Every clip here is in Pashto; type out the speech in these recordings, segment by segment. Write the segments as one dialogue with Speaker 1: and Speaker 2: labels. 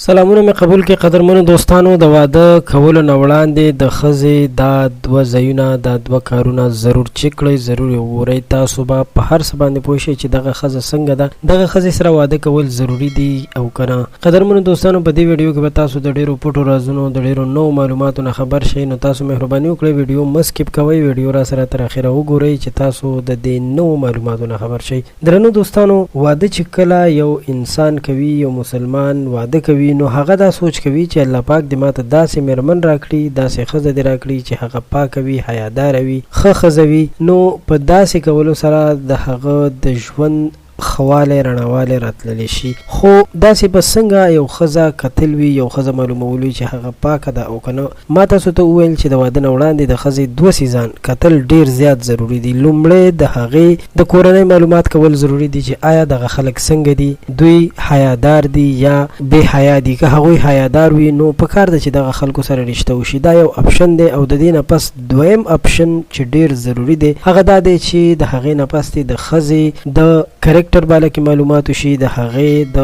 Speaker 1: سلامونه مې قبول کې قدرمنو دوستانو. د واده کولو نه وړاندې د ښځې دا دوه ځایونه دا دوه کارونه ضرور چک کړئ، ضرور یې وګورئ. تاسو به په هر څه باندې پوه شئ چې دغه ښځه څنګه ده، دغه ښځې سره واده کول ضروري دي او که نه. قدرمنو دوستانو، په دې ویډیو کې به تاسو د ډېرو پټو رازونو د ډېرو نوو معلوماتو نه خبر شئ، نو تاسو مهرباني وکړئ ویډیو مه سکیپ کوئ، ویډیو را سره تر اخره وګورئ چې تاسو د دې نوو معلوماتو نه خبر شئ. درنو دوستانو، واده چې کله یو انسان کوي، یو مسلمان واده کوي، نو هغه دا سوچ کوي چې الله پاک دې ماته داسې مېرمن راکړي، داسې ښځه دې راکړي چې هغه پاکه وي، حیاداره وي، ښه ښځه وي. نو په داسې کولو سره د هغه د ژوند خواله رڼاواله راتللی شي. خو داسې به څنګه یو ښځه کتل وي، یو ښځه معلومول وي چې هغه پاکه ده او که نه. ما تاسو ته وویل چې د واده نه وړاندې د ښځې دوه څیزان کتل ډېر زیات ضروري دي. لومړی د هغې د کورنۍ معلومات کول ضروري دي چې آیا دغه خلک څنګه دي، دوی حیادار دي یا بې حیا دي. که هغوی حیادار وي نو پکار ده چې دغه خلکو سره رشته وشي. دا یو اپشن دی او د دې نه پس دویم اپشن چې ډېر ضروري دی هغه دا دی چې د هغې نه پس د ښځې د کریکټر بالا کې معلومات وشي، د هغې د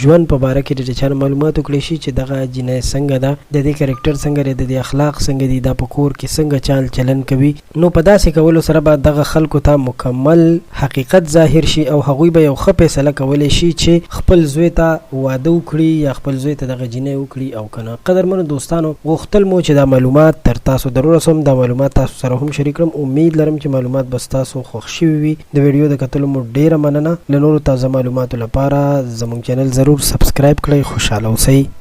Speaker 1: ژوند په باره کې د چا معلومات وکړي شي چې دغه جنۍ څنګه ده، د دې کریکټر څنګه دی، د دې اخلاق څنګه دي، دا په کور کې څنګه چال چلن کوي. نو په داسې کولو سره به دغه خلکو ته مکمل حقیقت ظاهر شي او هغوی به یو ښه فیصله کولی شي چې خپل زوی ته واده وکړي یا خپل زوی ته دغه جنۍ وکړي او که نه. قدرمنو دوستانو، غوښتل مو چې دا معلومات تر تاسو در ورسوم، دا معلومات تاسو سره هم شریک کړم. امید لرم چې معلومات به ستاسو خوښ شوي وي. د ویډیو د کتلو مو ډېره مننه. له نورو تازه معلوماتو لپاره زموږ چینل ضرور سبسکرایب کړئ. خوشحاله اوسئ.